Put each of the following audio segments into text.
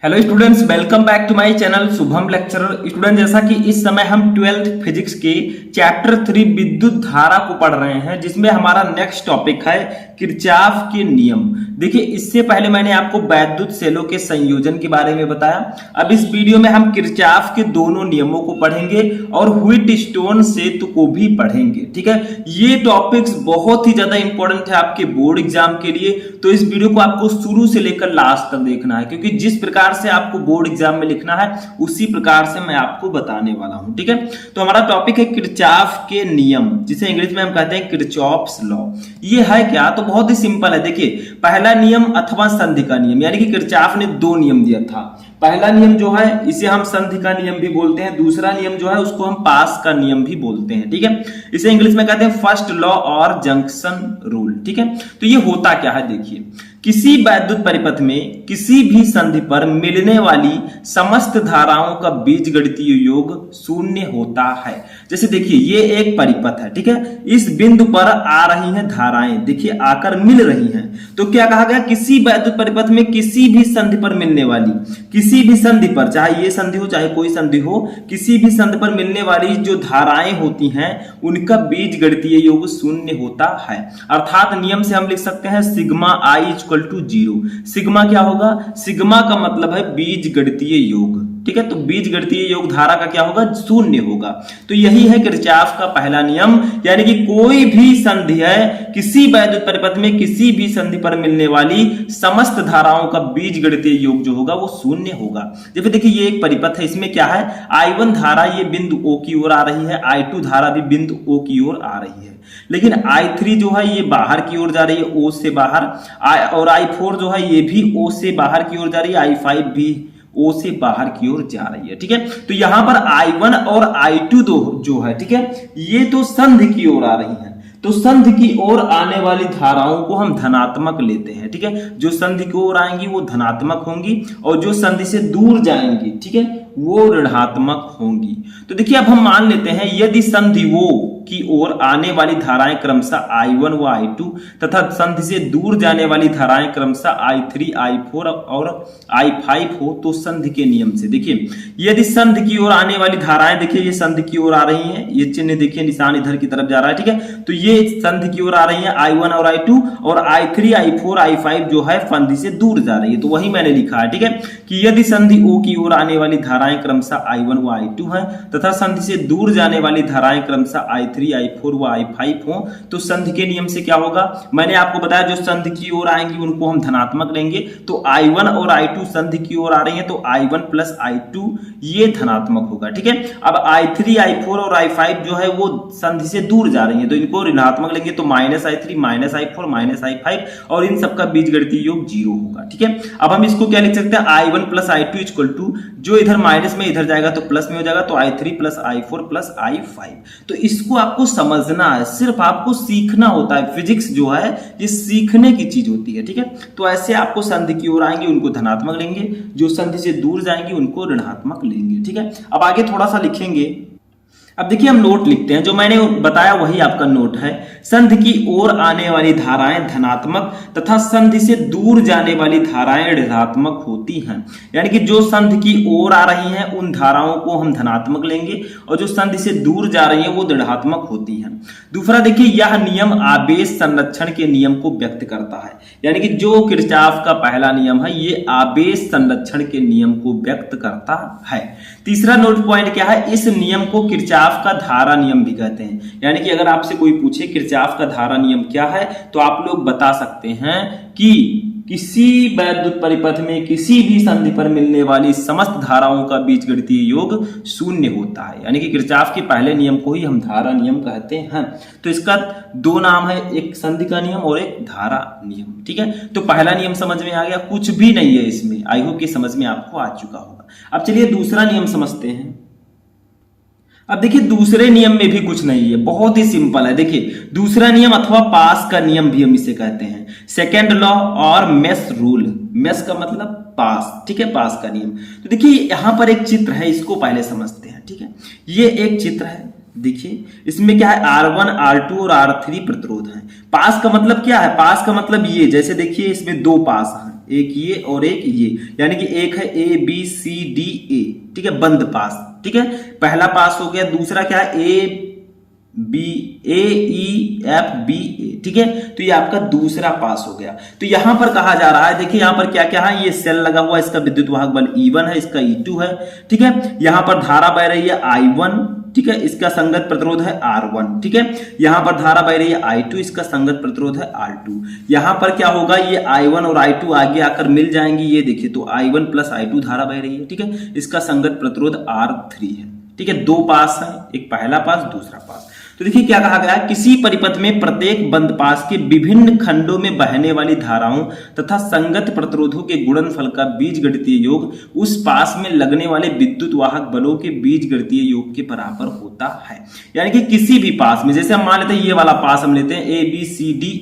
Hello students, welcome back to my channel Shubham lecturer. Student, जैसा कि इस समय हम 12th फिजिक्स के चैप्टर 3 विद्युत धारा को पढ़ रहे हैं, जिसमें हमारा नेक्स्ट टॉपिक है किरचॉफ के नियम। देखिए, इससे पहले मैंने आपको वैद्युत सेलों के संयोजन के बारे में बताया। अब इस वीडियो में हम किरचॉफ के दोनों नियमों को पढ़ेंगे और व्हीटस्टोन सेतु को भी पढ़ेंगे। ठीक है, ये टॉपिक्स बहुत ही ज्यादा इंपॉर्टेंट है आपके बोर्ड एग्जाम के लिए, तो इस वीडियो को आपको शुरू से लेकर लास्ट तक देखना है, क्योंकि जिस प्रकार से आपको बोर्ड एग्जाम में लिखना है उसी प्रकार से मैं आपको बताने वाला हूं। ठीक है, तो हमारा टॉपिक है किरचॉफ के नियम, जिसे इंग्लिश में हम कहते हैं किरचॉफ्स लॉ। ये है क्या? तो बहुत ही सिंपल है। देखिए, पहला नियम अथवा संधि का नियम, यानी कि किरचॉफ ने दो नियम दिया था। पहला नियम जो है इसे हम संधि का नियम भी बोलते हैं, दूसरा नियम जो है उसको हम पास का नियम भी बोलते हैं। ठीक है, इसे इंग्लिश में कहते हैं फर्स्ट लॉ और जंक्शन रूल। ठीक है, तो ये होता क्या है? देखिए, किसी वैद्युत परिपथ में किसी भी संधि पर मिलने वाली समस्त धाराओं का बीजगणितीय योग शून्य होता है। जैसे देखिए, ये एक परिपथ है। ठीक है, इस बिंदु पर आ रही हैं धाराएं, देखिए आकर मिल रही हैं। तो क्या कहा गया? किसी वैद्युत परिपथ में किसी भी संधि पर मिलने वाली, किसी भी संधि पर, चाहे ये संधि हो चाहे कोई संधि हो, किसी भी संधि पर मिलने वाली जो धाराएं होती हैं उनका बीजगणितीय योग शून्य होता है। अर्थात नियम से हम लिख सकते हैं sigma I equal to 0। Sigma क्या होगा? सिग्मा का मतलब है बीजगणितीय योग। ठीक है, तो बीजगणितीय योग धारा का क्या होगा? शून्य होगा। तो यही है किरचॉफ का पहला नियम, यानी कि कोई भी संधि है, किसी वैद्युत परिपथ में किसी भी संधि पर मिलने वाली समस्त धाराओं का बीजगणितीय योग जो होगा वो शून्य होगा। जैसे देखिए, ये एक परिपथ है, इसमें क्या है? I1 धारा ये बिंदु O की ओर आ रही है, I2 धारा भी बिंदु O की ओर आ रही है, लेकिन I3 जो है ये बाहर की ओर जा रही है, O से बाहर, और I4 जो है ये भी O से बाहर की ओर जा रही है, I5 भी O से बाहर की ओर जा रही है। ठीक है, तो यहां पर I1 और I2 जो है, ठीक है, ये तो संधि की ओर आ रही है। तो संधि की ओर आने वाली धाराओं को हम धनात्मक लेते हैं। ठीक है, जो संधि की ओर आएंगी वो धनात्मक होंगी, और जो संधि से दूर जाएंगी, ठीक है, वो ऋणात्मक होंगी। तो देखिए, अब हम मान लेते हैं यदि संधि वो की ओर आने वाली धाराएं क्रमशः I1 व I2 तथा संधि से दूर जाने वाली धाराएं क्रमशः I3, I4 और I5 हो, तो संधि के नियम से देखिए, यदि संधि की ओर आने वाली धाराएं, देखिए ये संधि की ओर आ रही हैं, ये चिन्ह देखिए निशान इधर की तरफ जा रहा है। ठीक है, तो ये संधि की ओर आ रही है I1 और I2, और I3, I4, I5 जो है संधि से दूर जा रही है। तो वही मैंने लिखा है, ठीक है, कि यदि संधि O की ओर आने वाली धाराएं क्रमशः I1 व I2 है तथा संधि से दूर जाने वाली धाराएं क्रमशः I3, I4 व I5 हो, तो संधि के नियम से क्या होगा? मैंने आपको बताया जो संधि की ओर आएंगी उनको हम धनात्मक लेंगे। तो I1 और I2 संधि की ओर आ रही है, तो I1 प्लस I2 ये धनात्मक होगा। ठीक है, अब I3, I4 और I5 जो है वो संधि से दूर जा रही है, तो इनको ऋणात्मक लेंगे, तो -I3, -I4, -I5, और इन सबका बीजगणितीय योग 0 होगा। ठीक है, अब हम इसको क्या लिख सकते हैं? I1 plus I2 equal to, जो इधर माइनस में इधर जाएगा तो प्लस में हो जाएगा, तो I3 plus I4 plus I5। तो इसको आपको समझना है, सिर्फ आपको सीखना होता है। फिजिक्स जो है ये सीखने की चीज होती है। ठीक है, तो ऐसे आपको संधि की ओर आएंगे उनको धनात्मक लेंगे, जो संधि से दूर जाएंगे उनको ऋणात्मक लेंगे। ठीक है, अब आगे थोड़ा सा लिखेंगे। अब देखिए, हम नोट लिखते हैं, जो मैंने बताया वही आपका नोट है। संधि की ओर आने वाली धाराएं धनात्मक तथा संधि से दूर जाने वाली धाराएं ऋणात्मक होती हैं। यानी कि जो संधि की ओर आ रही हैं उन धाराओं को हम धनात्मक लेंगे, और जो संधि से दूर जा रही हैं वो ऋणात्मक होती हैं। दूसरा देखिए, यह नियम आवेश संरक्षण के नियम को व्यक्त करता है। यानी कि जो किरचॉफ का पहला नियम है ये आवेश संरक्षण के नियम को व्यक्त करता है। तीसरा नोट पॉइंट क्या है? इस नियम को किरचॉफ का धारा नियम भी कहते हैं। यानी कि अगर आपसे कोई पूछे किरचॉफ का धारा नियम क्या है, तो आप लोग बता सकते हैं कि किसी वैद्युत परिपथ में किसी भी संधि पर मिलने वाली समस्त धाराओं का बीजगणितीय योग शून्य होता है। यानी कि किरचॉफ के पहले नियम को ही हम धारा नियम कहते हैं। तो इसका दो नाम है, एक संधि का नियम और एक धारा नियम। ठीक है, तो पहला नियम समझ में आ गया, कुछ भी नहीं है इसमें, आई होप कि समझ में आपको आ चुका होगा। अब चलिए दूसरा नियम समझते हैं। अब देखिए, दूसरे नियम में भी कुछ नहीं है, बहुत ही सिंपल है। देखिए, दूसरा नियम अथवा पास का नियम भी हम इसे कहते हैं, सेकेंड लॉ और मेश रूल। मेश का मतलब पास। ठीक है, पास का नियम। तो देखिए, यहां पर एक चित्र है, इसको पहले समझते हैं। ठीक है, ये एक चित्र है, देखिए इसमें क्या है? R1, R2 और R3 प्रतिरोध है। पास का मतलब क्या है? पास का मतलब ये, जैसे देखिए इसमें दो पास हैं, एक ये और एक ये, यानी कि एक है ABCDA, ठीक है, बंद पास, ठीक है, पहला पास हो गया। दूसरा क्या है AEFBA, ठीक है, तो ये आपका दूसरा पास हो गया। तो यहां पर कहा जा रहा है, देखिए यहां पर क्या क्या है, ये सेल लगा हुआ है, इसका विद्युत वाहक बल E1 है, इसका E2 है, ठीक है, यहां पर धारा बह रही है I1, ठीक है, इसका संगत प्रतिरोध है R1, ठीक है, यहां पर धारा बह रही है I2, इसका संगत प्रतिरोध है R2। यहां पर क्या होगा, ये I1 और I2 आगे आकर मिल जाएंगी, ये देखिए, तो I1 प्लस I2 धारा बह रही है, ठीक है, इसका संगत प्रतिरोध R3 है, ठीक है, दो पास है, एक पहला पास दूसरा पास। तो देखिए क्या कहा गया, किसी परिपथ में प्रत्येक बंद पास के विभिन्न खंडों में बहने वाली धाराओं तथा संगत प्रतिरोधों के गुणनफल का बीजगणितीय योग उस पास में लगने वाले विद्युत वाहक बलों के बीजगणितीय योग के बराबर होता है। यानी कि किसी भी पास में, जैसे हम मान लेते हैं ये वाला पास हम लेते हैं ABCDA,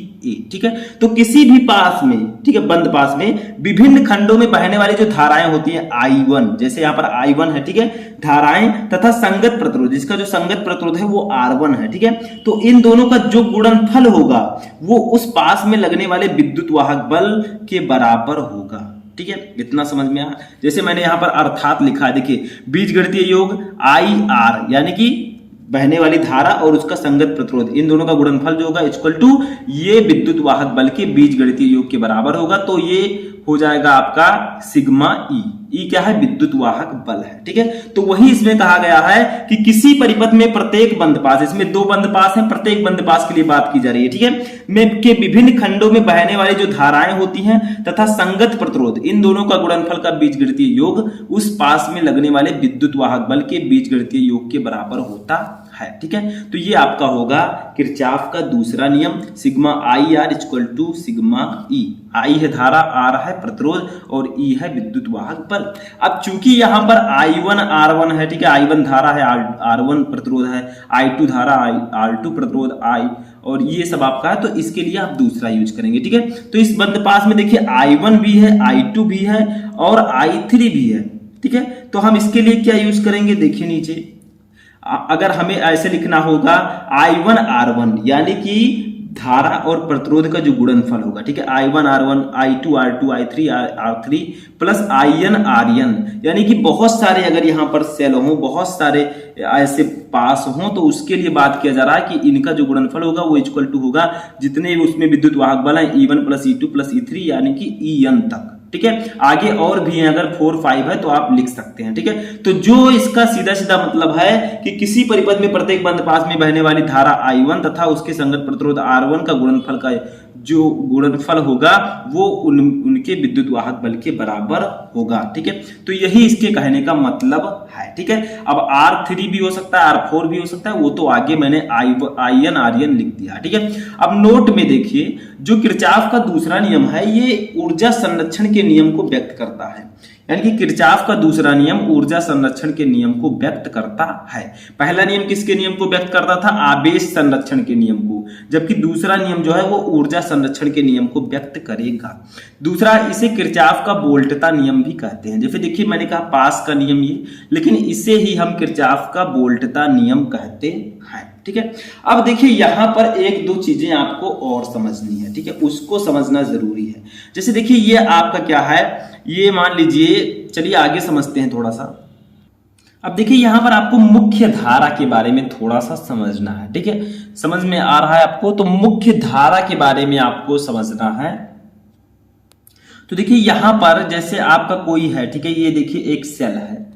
ठीक है, तो किसी भी पास में, ठीक है, बंद पास में विभिन्न खंडों में बहने वाली जो धाराएं होती हैं I1, जैसे यहां पर I1 है, ठीक है, धाराएं तथा संगत प्रतिरोध, जिसका जो संगत प्रतिरोध है वो R1 है, ठीक है, तो इन दोनों का जो गुणनफल होगा वो उस पास में लगने वाले विद्युत वाहक बल के बराबर होगा, ठीक है, इतना समझ में आया। जैसे मैंने यहां पर अर्थात लिखा है, देखिए बीजगणितीय योग IR, यानी कि बहने वाली धारा और उसका संगत प्रतिरोध, इन दोनों का गुणनफल जो होगा इक्वल टू ये विद्युत वाहक बल के बीजगणितीय योग के बराबर होगा, तो ये हो जाएगा आपका सिग्मा ई क्या है, विद्युत वाहक बल है, ठीक है। तो वही इसमें कहा गया है कि किसी परिपथ में प्रत्येक बंद पास, इसमें दो बंद पास हैं, प्रत्येक बंद पास के लिए बात की जा रही है, ठीक है, में के विभिन्न खंडों में बहने वाली जो धाराएं होती हैं तथा संगत प्रतिरोध, इन दोनों का गुणनफल का बीजगणितीय योग उस पास में लगने वाले विद्युत वाहक बल के बीजगणितीय योग के बराबर होता है, ठीक है। तो ये आपका होगा किरचॉफ का दूसरा नियम, sigma I R equal to sigma E. I है धारा, आर है प्रतिरोध और ई है विद्युत वाहक बल। अब चूंकि यहां पर I1 R1 है, ठीक है, I1 धारा है, R1 प्रतिरोध है, I2 धारा, R2 प्रतिरोध, I और ये सब आपका है, तो इसके लिए आप दूसरा यूज करेंगे, ठीक है। तो इस बंद पास में देखिए I1 भी है, I2 भी है और I3 भी है, ठीक है। तो हम इसके लिए क्या यूज करेंगे, देखिए नीचे अगर हमें ऐसे लिखना होगा I1 R1 यानी कि धारा और प्रतिरोध का जो गुणनफल होगा, ठीक है, I1 R1, I2 R2, I3 R3 plus IN RN, यानी कि बहुत सारे अगर यहाँ पर सेल हों, बहुत सारे ऐसे पास हों, तो उसके लिए बात किया जा रहा है कि इनका जो गुणनफल होगा वो इक्वल टू होगा जितने उसमें विद्युत वाहक बल है E1 plus E2 plus E3 यानी कि EN तक, ठीक है। आगे और भी हैं, अगर 4 5 है तो आप लिख सकते हैं, ठीक है। तो जो इसका सीधा सीधा मतलब है कि किसी परिपथ में प्रत्येक बंद पास में बहने वाली धारा I1 तथा उसके संगत प्रतिरोध R1 का गुणनफल का जो गुणनफल होगा वो उनके विद्युत वाहक बल के बराबर होगा, ठीक है। तो यही इसके कहने का मतलब है, ठीक है। अब R3 भी हो सकता है, R4 भी हो सकता है, वो तो आगे मैंने IN RN लिख दिया, ठीक है। अब नोट में देखिए जो किरचॉफ का दूसरा नियम है ये ऊर्जा संरक्षण के नियम को व्यक्त करता है, यानी कि किरचॉफ का दूसरा नियम ऊर्जा संरक्षण के नियम को व्यक्त करता है। पहला नियम किसके नियम को व्यक्त करता था, आवेश संरक्षण के नियम को, जबकि दूसरा नियम जो है वो ऊर्जा संरक्षण के नियम को व्यक्त करेगा। दूसरा, इसे किरचॉफ का वोल्टता नियम भी कहते हैं। जैसे देखिए मैंने कहा पास का नियम ये, लेकिन इसे ही हम किरचॉफ का वोल्टता नियम कहते हैं, ठीक है। अब देखिए यहां पर एक दो चीजें आपको और समझनी है, ठीक है, उसको समझना जरूरी है। जैसे देखिए ये आपका क्या है, ये मान लीजिए, चलिए आगे समझते हैं थोड़ा सा। अब देखिए यहां पर आपको मुख्य धारा के बारे में थोड़ा सा समझना है, ठीक है, समझ में आ रहा है आपको, तो मुख्य धारा के बारे में आपको समझना है। तो देखिए यहां पर जैसे आपका कोई है, ठीक है, ये देखिए एक सेल है,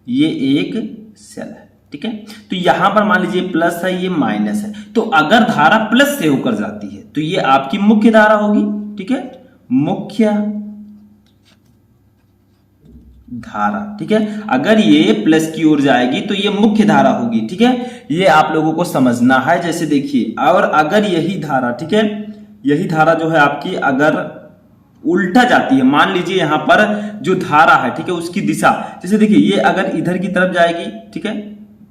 ये एक सेल है, ठीक है, तो यहां पर मान लीजिए प्लस है, ये माइनस है, तो अगर धारा प्लस से होकर जाती है तो ये आपकी मुख्य धारा होगी, ठीक है, मुख्य धारा, ठीक है। अगर ये प्लस की ओर जाएगी तो ये मुख्य धारा होगी, ठीक है, ये आप लोगों को समझना है। जैसे देखिए, और अगर यही धारा, ठीक है, यही धारा जो है आपकी अगर उल्टा जाती है, मान लीजिए यहां पर जो धारा है, ठीक है, उसकी दिशा, जैसे देखिए ये अगर इधर की तरफ जाएगी, ठीक है,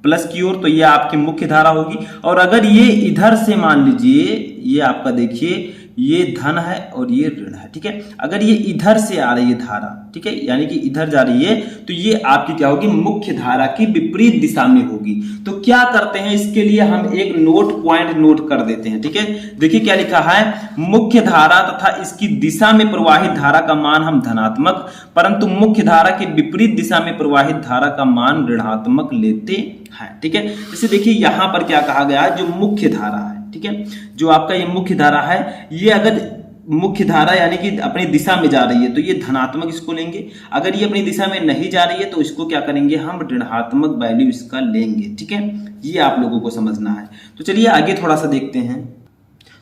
प्लस की ओर, तो ये आपकी मुख्य धारा होगी। और अगर ये इधर से मान लीजिए, ये आपका देखिए ये धन है और ये ऋण है, ठीक है। अगर ये इधर से आ रही है धारा, ठीक है, यानी कि इधर जा रही है, तो ये आपकी क्या होगी, मुख्य धारा की विपरीत दिशा में होगी। तो क्या करते हैं, इसके लिए हम एक नोट पॉइंट नोट कर देते हैं, ठीक है। देखिए क्या लिखा है, मुख्य धारा तथा इसकी दिशा में प्रवाहित धारा का मान हम धनात्मक, परंतु मुख्य धारा के विपरीत दिशा में प्रवाहित धारा का मान ऋणात्मक लेते हैं, ठीक है। जैसे देखिए यहां पर क्या कहा गया है, जो मुख्य धारा है, ठीक है, जो आपका ये मुख्य धारा है, ये अगर मुख्य धारा यानी कि अपनी दिशा में जा रही है तो ये धनात्मक इसको लेंगे, अगर ये अपनी दिशा में नहीं जा रही है तो इसको क्या करेंगे, हम ऋणात्मक वैल्यू इसका लेंगे, ठीक है। ये आप लोगों को समझना है। तो चलिए आगे थोड़ा सा देखते हैं।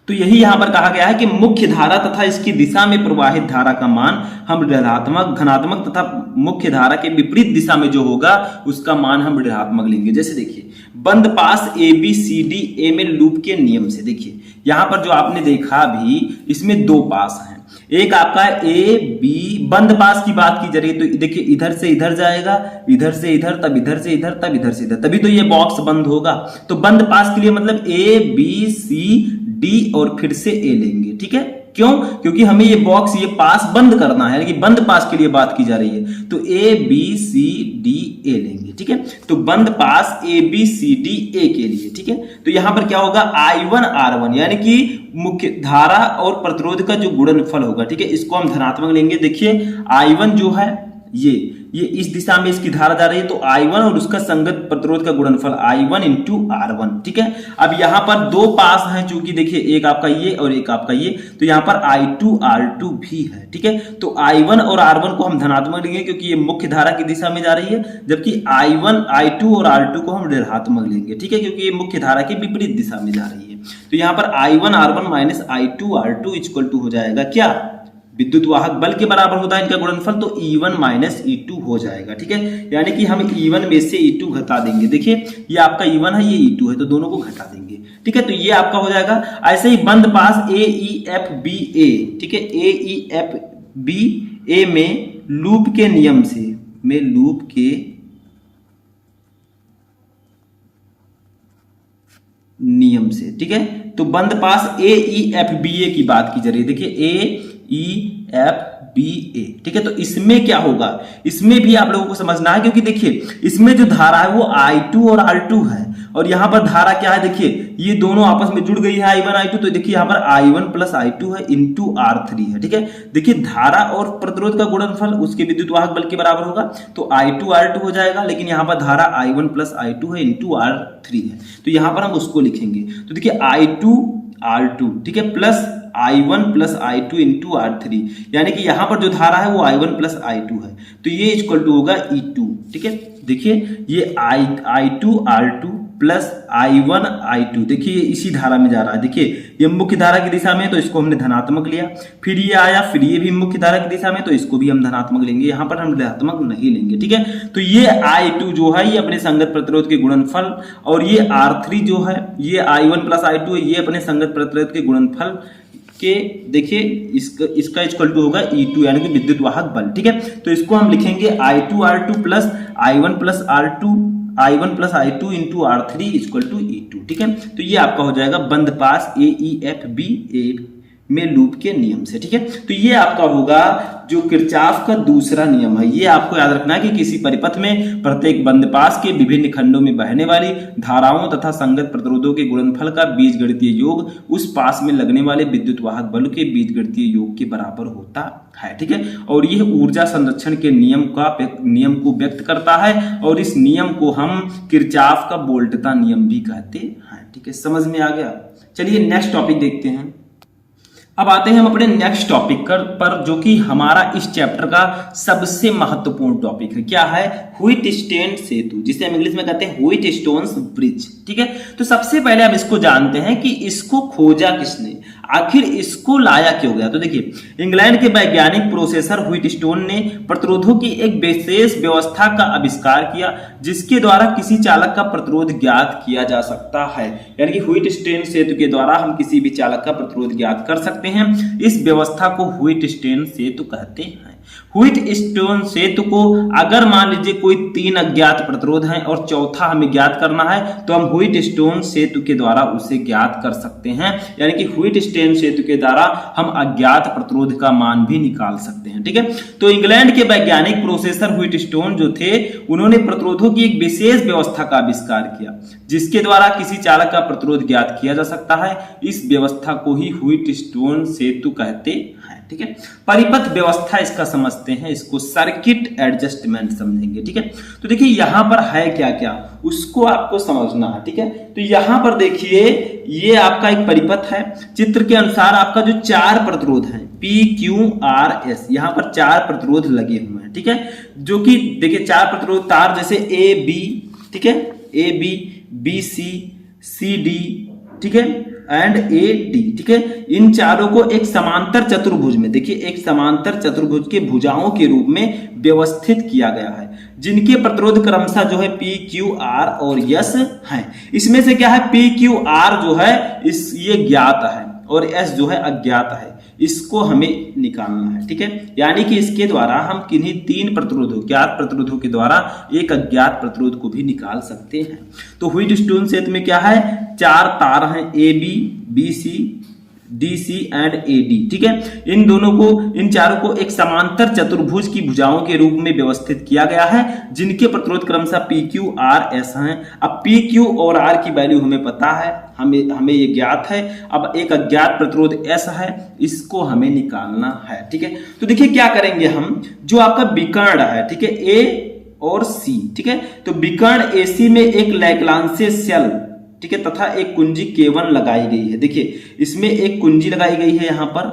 तो यही यहां पर कहा गया है कि मुख्य धारा तथा इसकी दिशा में प्रवाहित धारा का मान हम ऋणात्मक, धनात्मक तथा मुख्य धारा के विपरीत दिशा में जो होगा उसका मान हम ऋणात्मक लेंगे। जैसे देखिए बंद पास A B C D A में लूप के नियम से, देखिए यहां पर जो आपने देखा भी, इसमें दो पास हैं, एक आपका ए बी, बंद पास की बात की जा रही है तो देखिए इधर से इधर जाएगा, इधर से इधर, तब इधर से इधर, तब इधर से इधर, तभी तो ये बॉक्स बंद होगा। तो बंद पास के लिए मतलब ए बी सी डी और फिर से ए लेंगे, ठीक है। क्यों? क्योंकि हमें ये बॉक्स, ये पास बंद करना है, यानी कि बंद पास के लिए बात की जा रही है। तो A B C D A लेंगे, ठीक है। तो बंद पास A B C D A के लिए, ठीक है। तो यहां पर क्या होगा, I1 R1 यानी कि मुख्य धारा और प्रतिरोध का जो गुणनफल होगा, ठीक है, इसको हम धनात्मक लेंगे। देखिए I1 जो है ये इस दिशा में इसकी धारा जा रही है, तो I1 और उसका संगत प्रतिरोध का गुणनफल I1 इंटू R1, ठीक है। अब यहां पर दो पास हैं, चूंकि देखिए एक आपका ये और एक आपका ये, तो यहां पर I2 R2 भी है, ठीक है। तो I1 और R1 को हम धनात्मक लेंगे क्योंकि ये मुख्य धारा की दिशा में जा रही है, जबकि I1 I2 और R2 को हम ऋणात्मक लेंगे, ठीक है, क्योंकि ये मुख्य धारा की विपरीत दिशा में जा रही है। तो यहां पर I1 R1 minus I2 R2 equal to हो जाएगा क्या, विद्युत वाहक बल के बराबर होता है इनका गुणनफल, तो E1 माइनस E2 हो जाएगा, ठीक है। यानी कि हम E1 में से E2 घटा देंगे। देखिए ये आपका E1 है, ये E2 है, तो दोनों को घटा देंगे, ठीक है। तो ये आपका हो जाएगा। ऐसे ही बंद पास ए ई एफ बी ए, ठीक है, ए ई एफ बी ए में लूप के नियम से, में लूप के नियम से, ठीक है। तो बंद पास ए ई एफ बी ए की बात की जा रही है। देखिए ए ई एफ बी ए, ठीक है। तो इसमें क्या होगा, इसमें भी आप लोगों को समझना है, क्योंकि देखिए इसमें जो धारा है वो I2 और R2 है, और यहां पर धारा क्या है, देखिए ये दोनों आपस में जुड़ गई है I1 I2, तो देखिए यहां पर I1 प्लस I2 है इंटू R3 है, ठीक है। देखिए धारा और प्रतिरोध का गुणनफल उसके विद्युत वाहक बल के बराबर होगा, तो I2 R2 हो जाएगा, लेकिन यहां पर धारा I1 प्लस I2 है इंटू R3 है, तो यहां पर हम उसको लिखेंगे। तो देखिए I2 R2, ठीक है, plus I1 plus I2 into R3, यानी कि यहां पर जो धारा है वो I1 प्लस I2 है, तो ये इक्वल टू होगा E2, ठीक है। देखिए ये I2 R2 plus I1 I2, देखिए ये इसी धारा में जा रहा है। देखिए ये मुख्य धारा की दिशा में है तो इसको हमने धनात्मक लिया, फिर ये आया, फिर ये भी मुख्य धारा की दिशा में, तो इसको भी हम धनात्मक लेंगे, यहां पर हम ऋणात्मक नहीं लेंगे, ठीक है। तो ये I2 जो है ये अपने संगत प्रतिरोध के गुणनफल, और ये R3 जो है ये I1 प्लस I2 है, ये अपने संगत प्रतिरोध के गुणनफल के, देखिए इसका इक्वल टू होगा E2 यानी कि विद्युत वाहक बल, ठीक है। तो इसको हम लिखेंगे I2 R2 plus I1 plus R2 I1 plus I2 into R3 equal to E2, ठीक है। तो ये आपका हो जाएगा बंद पास ए ई एफ बी ए में लूप के नियम से, ठीक है। तो ये आपका होगा जो किरचॉफ का दूसरा नियम है। ये आपको याद रखना है कि किसी परिपथ में प्रत्येक बंद पास के विभिन्न खंडों में बहने वाली धाराओं तथा संगत प्रतिरोधों के गुणनफल का बीजगणितीय योग उस पास में लगने वाले विद्युत वाहक बल के बीजगणितीय योग के बराबर होता है, ठीक है। और यह ऊर्जा संरक्षण के नियम को व्यक्त करता है, और इस नियम को हम किरचॉफ का वोल्टता नियम भी कहते हैं, ठीक है। समझ में आ गया। चलिए नेक्स्ट टॉपिक देखते हैं। अब आते हैं हम अपने नेक्स्ट टॉपिक पर, जो कि हमारा इस चैप्टर का सबसे महत्वपूर्ण टॉपिक है। क्या है? व्हिटस्टेन सेतु, जिसे हम इंग्लिश में कहते हैं व्हिटस्टोन्स ब्रिज, ठीक है। तो सबसे पहले हम इसको जानते हैं कि इसको खोजा किसने, आखिर इसको लाया क्यों गया। तो देखिए इंग्लैंड के वैज्ञानिक प्रोफेसर व्हिटस्टोन ने प्रतिरोधों की एक विशेष व्यवस्था का आविष्कार किया, जिसके द्वारा किसी चालक का प्रतिरोध ज्ञात किया जा सकता है। यानी कि व्हिटस्टेन सेतु के द्वारा हम किसी भी चालक का प्रतिरोध ज्ञात कर सकते हैं। इस व्यवस्था को व्हिटस्टेन सेतु कहते हैं। व्हीट स्टोन सेतु को अगर मान लीजिए कोई 3 अज्ञात प्रतिरोध हैं और चौथा हमें ज्ञात करना है तो हम व्हीट स्टोन सेतु के द्वारा उसे ज्ञात कर सकते हैं। यानी कि व्हीट स्टोन सेतु के द्वारा हम अज्ञात प्रतिरोध का मान भी निकाल सकते हैं। ठीक है, तो इंग्लैंड के वैज्ञानिक प्रोफेसर व्हीट स्टोन जो थे उन्होंने प्रतिरोधों की एक विशेष व्यवस्था का आविष्कार किया जिसके द्वारा किसी चालक का प्रतिरोध ज्ञात किया जा सकता है। इस व्यवस्था को ही व्हीट स्टोन सेतु कहते हैं। ठीक है, परिपथ व्यवस्था इसका समझते हैं, इसको सर्किट एडजस्टमेंट समझेंगे। ठीक है, तो देखिए यहां पर है क्या क्या उसको आपको समझना है। ठीक है, तो यहां पर देखिए ये आपका एक परिपथ है। चित्र के अनुसार आपका जो 4 प्रतिरोध है PQRS, यहां पर 4 प्रतिरोध लगे हुए हैं। ठीक है, जो कि देखिए 4 प्रतिरोध तार जैसे AB, ठीक है, AB, BC, CD, ठीक है, एंड AD। ठीक है, इन चारों को एक समांतर चतुर्भुज में, देखिए एक समांतर चतुर्भुज के भुजाओं के रूप में व्यवस्थित किया गया है जिनके प्रतिरोध क्रमशः जो है PQR और S है। इसमें से क्या है PQR जो है ये ज्ञात है और S जो है अज्ञात है, इसको हमें निकालना है। ठीक है, यानी कि इसके द्वारा हम किन्हीं 3 प्रतिरोधों, ज्ञात प्रतिरोधों के द्वारा एक अज्ञात प्रतिरोध को भी निकाल सकते हैं। तो व्हीट स्टोन सेतु में क्या है, 4 तार हैं AB, BC, DC and AD। ठीक है, इन दोनों को, इन चारों को एक समांतर चतुर्भुज की भुजाओं के रूप में व्यवस्थित किया गया है जिनके प्रतिरोध क्रमशः PQRS हैं। अब PQ और R की वैल्यू हमें पता है, हमें ये ज्ञात है। अब एक अज्ञात प्रतिरोध S है, इसको हमें निकालना है। ठीक है, तो देखिए क्या करेंगे हम, जो आपका विकर्ण है, ठीक है, A और C, ठीक है, तो विकर्ण AC में एक लैग्रांज शेल, ठीक है, तथा एक कुंजी K1 लगाई गई है। देखिए इसमें एक कुंजी लगाई गई है, यहां पर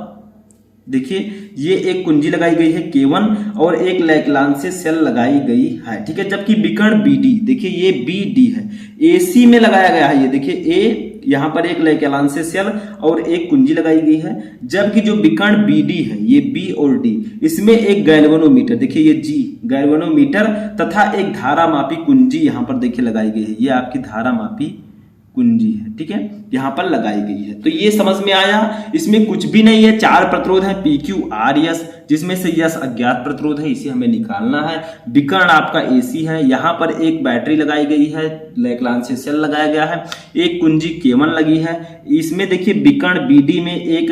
देखिए ये एक कुंजी लगाई गई है K1 और एक लैग्रांज शेल लगाई गई है। ठीक है, जबकि विकर्ण BD, देखिए ये BD है, AC में लगाया गया है। ये देखिए A, यहां पर एक लैग्रांज शेल और एक कुंजी लगाई गई है। जबकि जो विकर्ण BD है, ये B और D, इसमें एक गैल्वेनोमीटर, देखिए ये G गैल्वेनोमीटर तथा एक धारामापी कुंजी यहां पर देखिए लगाई गई है। ये आपकी धारामापी कुंजी है। ठीक है, यहां पर लगाई गई है। तो ये समझ में आया, इसमें कुछ भी नहीं है, 4 प्रतिरोध है PQRS, जिसमें से यस अज्ञात प्रतिरोध है, इसे हमें निकालना है। विकर्ण आपका AC है, यहां पर एक बैटरी लगाई गई है, लैग्रांज शेल लगाया गया है, एक कुंजी K1 लगी है। इसमें देखिए विकर्ण BD में एक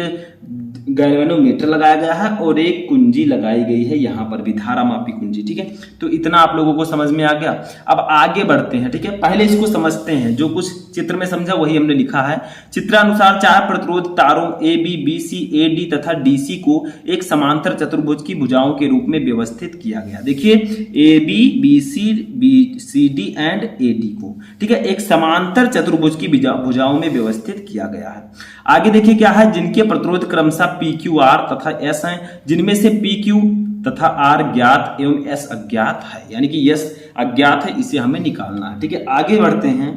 गैल्वेनोमीटर लगाया गया है और एक कुंजी लगाई गई है, यहां पर भी धारामापी कुंजी। ठीक है, तो इतना आप लोगों को समझ में आ गया। अब आगे बढ़ते हैं। ठीक है, पहले इसको समझते हैं, जो कुछ चित्र में समझा वही हमने लिखा है। चित्रानुसार 4 प्रतिरोध तारों AB, BC, AD तथा DC को एक समांतर चतुर्भुज की भुजाओं के रूप में व्यवस्थित किया गया। देखिए AB, BC, CD and AD को, ठीक है, एक समांतर चतुर्भुज की भुजाओं में व्यवस्थित किया गया है। आगे देखिए क्या है, जिनके प्रतिरोध क्रमशः PQR तथा S हैं, जिनमें से PQ तथा R ज्ञात एवं S अज्ञात है। यानी कि S अज्ञात है, इसे हमें निकालना है। ठीक है, आगे बढ़ते हैं।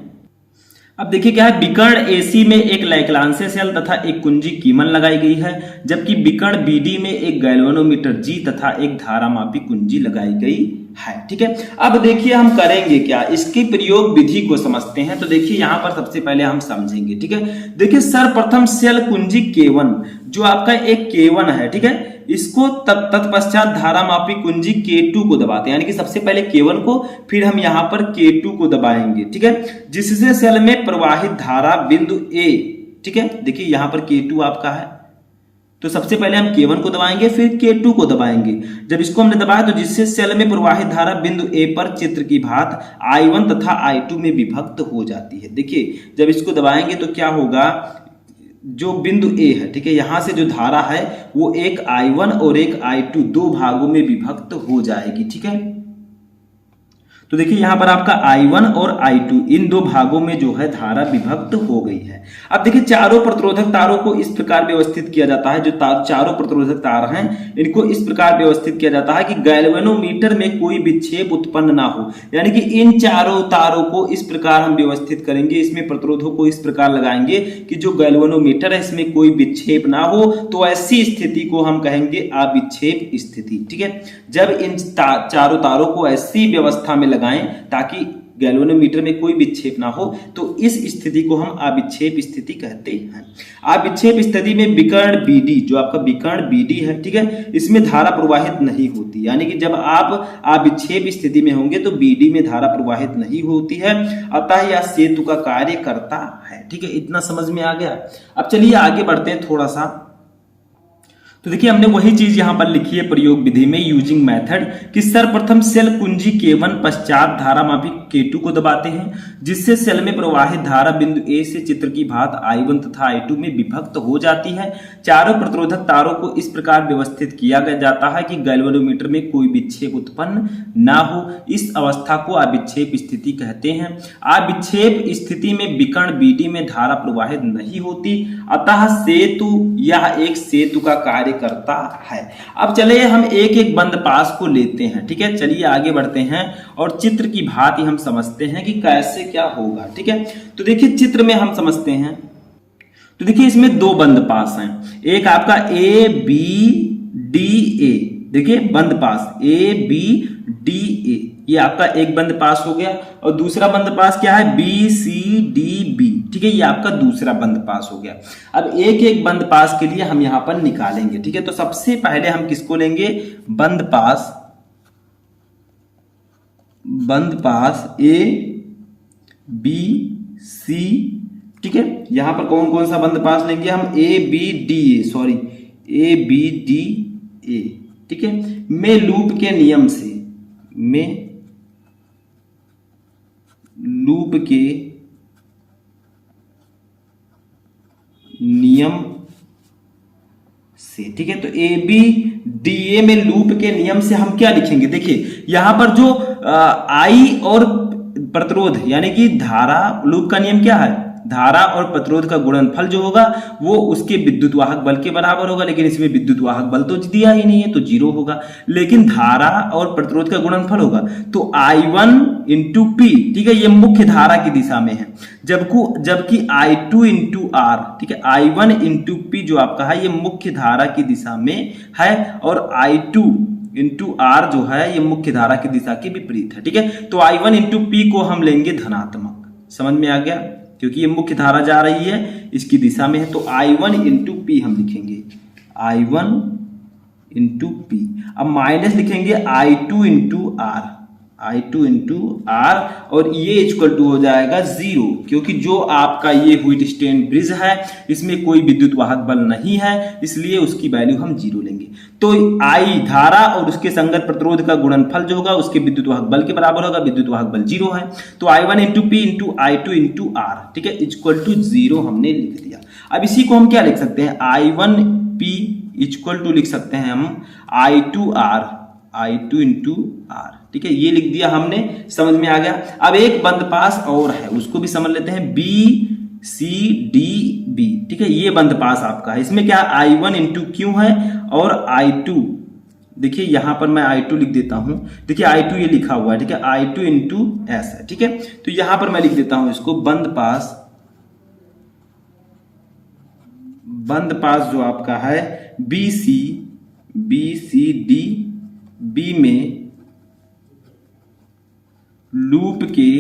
अब देखिए क्या है, विकर्ण AC में एक लैग्रांज शेल तथा एक कुंजी K1 लगाई गई है, जबकि विकर्ण BD में एक गैल्वेनोमीटर G तथा एक धारामापी कुंजी लगाई गई है। ठीक है, अब देखिए हम करेंगे क्या, इसकी प्रयोग विधि को समझते हैं। तो देखिए यहां पर सबसे पहले हम समझेंगे। ठीक है, देखिए सर्वप्रथम शेल कुंजी K1, जो आपका एक K1 है, ठीक है, इसको तत्पश्चात धारामापी कुंजी K2 को दबाते हैं। यानी कि सबसे पहले K1 को, फिर हम यहां पर K2 को दबाएंगे। ठीक है, जिससे शेल में प्रवाहित धारा बिंदु A, ठीक है, देखिए यहां पर K2 आपका है, तो सबसे पहले हम K1 को दबाएंगे, फिर K2 को दबाएंगे। जब इसको हमने दबाया तो जिससे सेल में प्रवाहित धारा बिंदु A पर चित्र की भांति I1 तथा I2 में विभक्त हो जाती है। देखिए जब इसको दबाएंगे तो क्या होगा, जो बिंदु A है, ठीक है, यहां से जो धारा है वो एक I1 और एक I2 दो भागों में विभक्त हो जाएगी। ठीक है, तो देखिए यहां पर आपका I1 और I2 इन दो भागों में जो है धारा विभक्त हो गई है। अब देखिए चारों प्रतिरोधक तारों को इस प्रकार व्यवस्थित किया जाता है, जो चारों प्रतिरोधक तार हैं इनको इस प्रकार व्यवस्थित किया जाता है कि गैल्वेनोमीटर में कोई विक्षेप उत्पन्न ना हो। यानी कि इन चारों तारों को इस प्रकार हम व्यवस्थित करेंगे, इसमें प्रतिरोधों को इस प्रकार लगाएंगे कि जो गैल्वेनोमीटर है इसमें कोई विक्षेप ना हो, तो ऐसी स्थिति को हम कहेंगे अविक्षेप स्थिति। ठीक है, जब इन चारों तारों को ऐसी व्यवस्था में लगाएं ताकि गैल्वेनोमीटर में कोई विक्षेप ना हो, तो इस स्थिति को हम अविक्षेप स्थिति कहते हैं। अविक्षेप स्थिति में विकर्ण बीडी, जो आपका विकर्ण बीडी है, ठीक है, इसमें धारा प्रवाहित नहीं होती, यानी कि जब आप अविक्षेप स्थिति में होंगे तो बीडी में धारा प्रवाहित नहीं होती है, अतः यह सेतु का कार्य करता है। ठीक है, इतना समझ में आ गया। अब चलिए आगे बढ़ते हैं थोड़ा सा। तो देखिए हमने वही चीज यहां पर लिखी है प्रयोग विधि में, यूजिंग मेथड, कि सर्वप्रथम सेल कुंजी K1 पश्चात धारा मापी K2 को दबाते हैं, जिससे सेल में प्रवाहित धारा बिंदु A से चित्र की भांति I1 तथा I2 में विभक्त हो जाती है। चारों प्रतिरोधक तारों को इस प्रकार व्यवस्थित किया जाता है कि गैल्वेनोमीटर में कोई विक्षेप उत्पन्न ना हो। इस अवस्था को अविक्षेप स्थिति कहते हैं। अविक्षेप स्थिति में विकर्ण बीडी में धारा प्रवाहित नहीं होती, अतः सेतु, यह एक सेतु का कार्य करता है। अब चलिए हम एक एक बंद पास को लेते हैं। ठीक है, चलिए आगे बढ़ते हैं और चित्र की भांति हम समझते हैं कि कैसे क्या होगा। ठीक है, तो देखिए चित्र में हम समझते हैं। तो देखिए इसमें दो बंद पास हैं, एक आपका ए बी डी ए, देखिए बंद पास ए बी डी ए, ये आपका एक बंद पास हो गया, और दूसरा बंद पास क्या है, बी सी डी बी। ठीक है, ये आपका दूसरा बंद पास हो गया। अब एक एक बंद पास के लिए हम यहां पर निकालेंगे। ठीक है, तो सबसे पहले हम किसको लेंगे, बंद पास ए बी सी। ठीक है, यहां पर कौन कौन सा बंद पास लेंगे हम, A B D A, sorry A B D A. ठीक है, में लूप के नियम से, में लूप के नियम से। ठीक है, तो ए बी डी ए में लूप के नियम से हम क्या लिखेंगे, देखिए यहां पर जो आई और प्रतिरोध यानी कि धारा, लूप का नियम क्या है, धारा और प्रतिरोध का गुणनफल जो होगा वो उसके विद्युत वाहक बल के बराबर होगा, लेकिन इसमें विद्युत वाहक बल तो दिया ही नहीं है तो जीरो होगा, लेकिन धारा और प्रतिरोध का गुणनफल होगा तो I1 इंटू पी। ठीक है, ये मुख्य धारा की दिशा में है, जबकि I2 इंटू आर। ठीक है, I1 इंटू पी जो आपका है ये मुख्य धारा की दिशा में है, और I2 इंटू आर जो है ये मुख्य धारा की दिशा के विपरीत है। ठीक है, तो I1 इंटू पी को हम लेंगे धनात्मक। समझ में आ गया, क्योंकि ये मुख्य धारा जा रही है इसकी दिशा में है, तो I1 इंटू पी हम लिखेंगे, I1 इंटू पी। अब माइनस लिखेंगे I2 into are, I2 into are, और ये इक्वल टू हो जाएगा 0, क्योंकि जो आपका ये व्हीटस्टेन ब्रिज है इसमें कोई विद्युत वाहक बल नहीं है, इसलिए उसकी वैल्यू हम 0 लेंगे। तो I धारा और उसके संगत प्रतिरोध का गुणनफल जो होगा उसके विद्युत वाहक बल के बराबर होगा, विद्युत वाहक बल 0 है, तो I1 into P into I2 into R. ठीक है, इक्वल टू 0 हमने लिख दिया। अब इसी को हम क्या लिख सकते हैं, I1 पी इक्वल टू लिख सकते हैं हम I2 are, I2 into R. ठीक है, ये लिख दिया हमने, समझ में आ गया। अब एक बंद पास और है, उसको भी समझ लेते हैं, बी सी डी बी। ठीक है, ये बंद पास आपका है, इसमें क्या I1 इंटू क्यू है और I2, देखिए यहां पर मैं I2 लिख देता हूं, देखिए I2 ये लिखा हुआ है। ठीक है, I2 इंटू एस है। ठीक है, तो यहां पर मैं लिख देता हूं इसको बंद पास जो आपका है बी सी डी बी में लूप के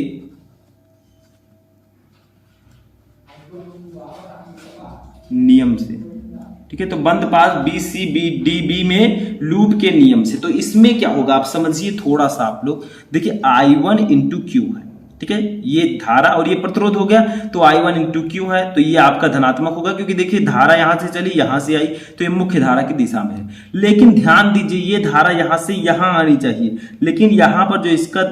नियम से। ठीक है, तो बंद पास B C B D B में लूप के नियम से। तो इसमें क्या होगा आप समझिए थोड़ा सा आप लोग, देखिए I1 इंटू क्यू है। ठीक है, ये धारा और ये प्रतिरोध हो गया, तो I1 इंटू क्यू है, तो ये आपका धनात्मक होगा, क्योंकि देखिए धारा यहां से चली यहां से आई तो ये मुख्य धारा की दिशा में है। लेकिन ध्यान दीजिए ये धारा यहां से यहां आनी चाहिए, लेकिन यहां पर जो इसका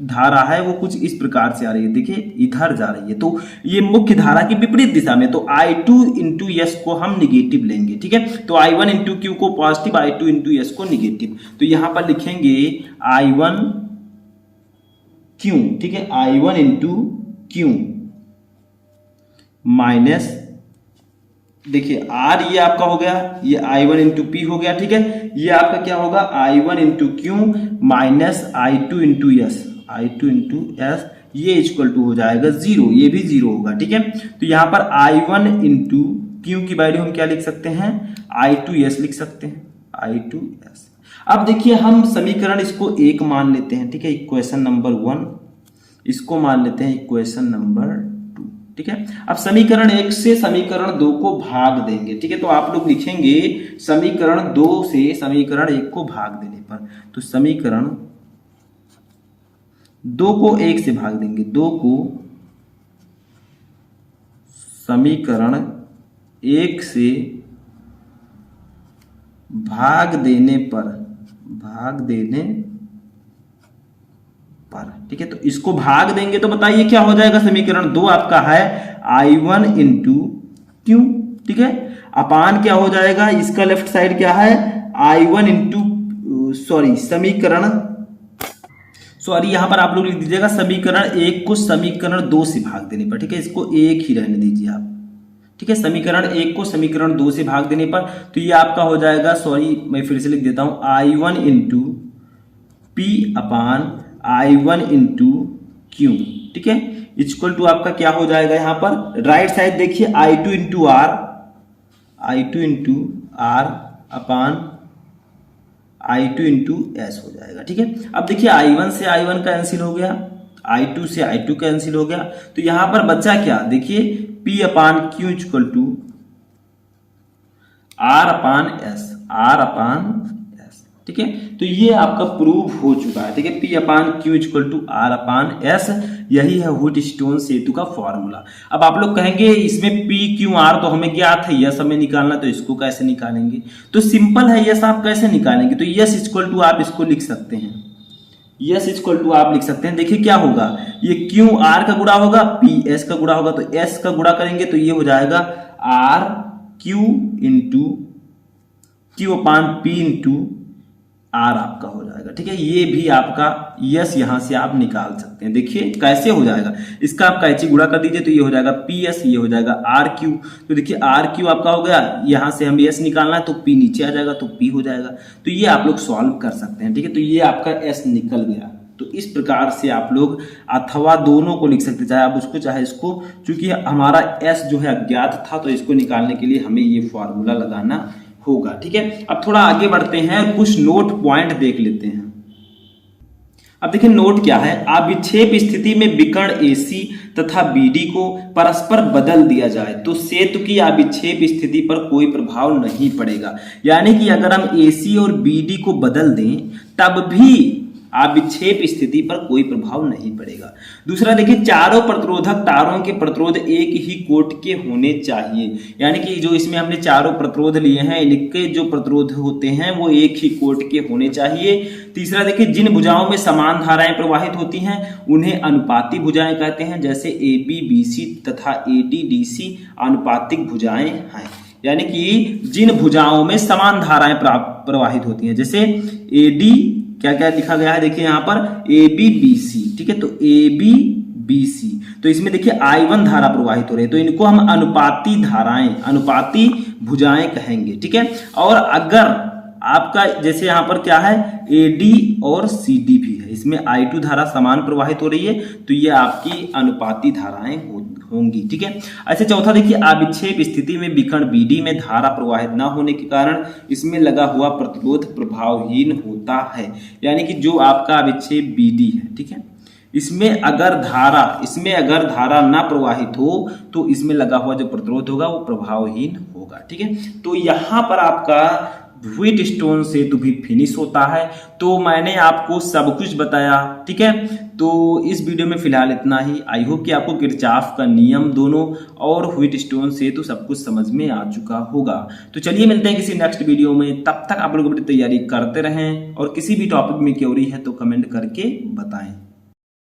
धारा है वो कुछ इस प्रकार से आ रही है, देखिए इधर जा रही है, तो ये मुख्य धारा की विपरीत दिशा में, तो I2 इंटू एस को हम निगेटिव लेंगे। ठीक है, तो I1 इंटू क्यू को पॉजिटिव, I2 इंटू एस को निगेटिव, तो यहां पर लिखेंगे I1 क्यू। ठीक है, I1 इंटू क्यू माइनस, देखिए आर ये आपका हो गया, ये I1 इंटू पी हो गया। ठीक है, ये आपका क्या होगा I1 into Q minus I2 into S, I2 into S, ये इक्वल टू हो जाएगा 0, ये भी 0 होगा। ठीक है, तो यहां पर I1 इंटू क्यू की वैल्यू हम क्या लिख सकते हैं, I2 एस लिख सकते हैं, I2 एस। अब देखिए हम समीकरण इसको 1 मान लेते हैं। ठीक है, इक्वेशन नंबर 1, इसको मान लेते हैं इक्वेशन नंबर 2। ठीक है, अब समीकरण 1 से समीकरण 2 को भाग देंगे। ठीक है, तो आप लोग लिखेंगे समीकरण 2 से समीकरण 1 को भाग देने पर, तो समीकरण 2 को 1 से भाग देंगे, 2 को समीकरण 1 से भाग देने पर, ठीक है, तो इसको भाग देंगे तो बताइए क्या हो जाएगा। समीकरण 2 आपका है I1 इंटू क्यू। ठीक है, अपान क्या हो जाएगा, इसका लेफ्ट साइड क्या है I1 इंटू यहां पर आप लोग लिख दीजिएगा समीकरण 1 को समीकरण 2 से भाग देने पर। ठीक है, इसको 1 ही रहने दीजिए आप। ठीक है, समीकरण 1 को समीकरण 2 से भाग देने पर तो ये आपका हो जाएगा, मैं फिर से लिख देता हूं, I1 इंटू पी अपान I1 इंटू क्यू। ठीक है, इक्वल टू आपका क्या हो जाएगा, यहां पर राइट साइड देखिए I2 into R upon I2 into S हो जाएगा। ठीक है, अब देखिए I1 से I1 कैंसिल हो गया, I2 से I2 कैंसिल हो गया, तो यहां पर बचा क्या, देखिए P upon Q equal to R upon S. ठीक है, तो ये आपका प्रूव हो चुका है। ठीक है, P upon Q equal to R upon S, यही है व्हीटस्टोन सेतु का फॉर्मूला। अब आप लोग कहेंगे इसमें P क्यू आर तो हमें ज्ञात है, यस हमें निकालना, तो इसको कैसे निकालेंगे, तो सिंपल है, यस आप कैसे निकालेंगे, तो यस इक्वल टू आप इसको लिख सकते हैं, देखिए क्या होगा, ये क्यू आर का गुणा होगा, P एस का गुणा होगा, तो एस का गुणा करेंगे तो ये हो जाएगा R Q into Q upon P into R आपका हो जाएगा। ठीक है, ये भी आपका यस यहां से आप निकाल सकते हैं। देखिए कैसे हो जाएगा, इसका आप कैची गुणा कर दीजिए तो ये हो जाएगा पी एस, ये हो जाएगा आर क्यू। तो देखिए आर क्यू आपका हो गया, यहां से हम एस निकालना है तो पी नीचे आ जाएगा तो पी हो जाएगा। तो ये आप लोग सॉल्व कर सकते हैं। ठीक है, तो ये आपका एस निकल गया। तो इस प्रकार से आप लोग अथवा दोनों को लिख सकते हैं, चाहे आप उसको चाहे इसको, क्योंकि हमारा एस जो है अज्ञात था तो इसको निकालने के लिए हमें ये फॉर्मूला लगाना होगा। ठीक है, अब थोड़ा आगे बढ़ते हैं, कुछ नोट पॉइंट देख लेते हैं। अब देखिए नोट क्या है, अभिक्षेप स्थिति में विकर्ण AC तथा BD को परस्पर बदल दिया जाए तो सेतु की अभिक्षेप स्थिति पर कोई प्रभाव नहीं पड़ेगा। यानी कि अगर हम AC और BD को बदल दें तब भी अभिक्षेप स्थिति पर कोई प्रभाव नहीं पड़ेगा। दूसरा देखिए, चारों प्रतिरोधक तारों के प्रतिरोध एक ही कोट के होने चाहिए। यानी कि जो इसमें हमने चारों प्रतिरोध लिए हैं, इनके जो प्रतिरोध होते हैं वो एक ही कोट के होने चाहिए। तीसरा देखिए, जिन भुजाओं में समान धाराएं प्रवाहित होती हैं उन्हें अनुपाती भुजाएं कहते हैं, जैसे AB BC तथा AD DC अनुपातिक भुजाएं हैं। यानी कि जिन भुजाओं में समान धाराएं प्रवाहित होती हैं, जैसे AD क्या क्या लिखा गया है, देखिए यहाँ पर ABBC। ठीक है, तो ABBC, तो इसमें देखिए I1 धारा प्रवाहित हो रही है, तो इनको हम अनुपाती धाराएं, अनुपाती भुजाएं कहेंगे। ठीक है, और अगर आपका जैसे यहाँ पर क्या है AD और CD भी है, इसमें I2 धारा समान प्रवाहित हो रही है, तो ये आपकी अनुपाती धाराएं होंगी। ठीक है, ऐसे चौथा देखिए, अभिक्षेप स्थिति में विकर्ण BD में धारा प्रवाहित न होने के कारण इसमें लगा हुआ प्रतिरोध प्रभावहीन होता है। यानी कि जो आपका अभिक्षेप BD है, ठीक है, इसमें अगर धारा ना प्रवाहित हो तो इसमें लगा हुआ जो प्रतिरोध होगा वो प्रभावहीन होगा। ठीक है, तो यहाँ पर आपका व्हीटस्टोन सेतु भी फिनिश होता है। तो मैंने आपको सब कुछ बताया। ठीक है, तो इस वीडियो में फिलहाल इतना ही। आई होप कि आपको किरचॉफ का नियम दोनों और व्हीटस्टोन सेतु सब कुछ समझ में आ चुका होगा। तो चलिए मिलते हैं किसी नेक्स्ट वीडियो में, तब तक आप लोग अपनी तैयारी करते रहें और किसी भी टॉपिक में क्वेरी है तो कमेंट करके बताएं।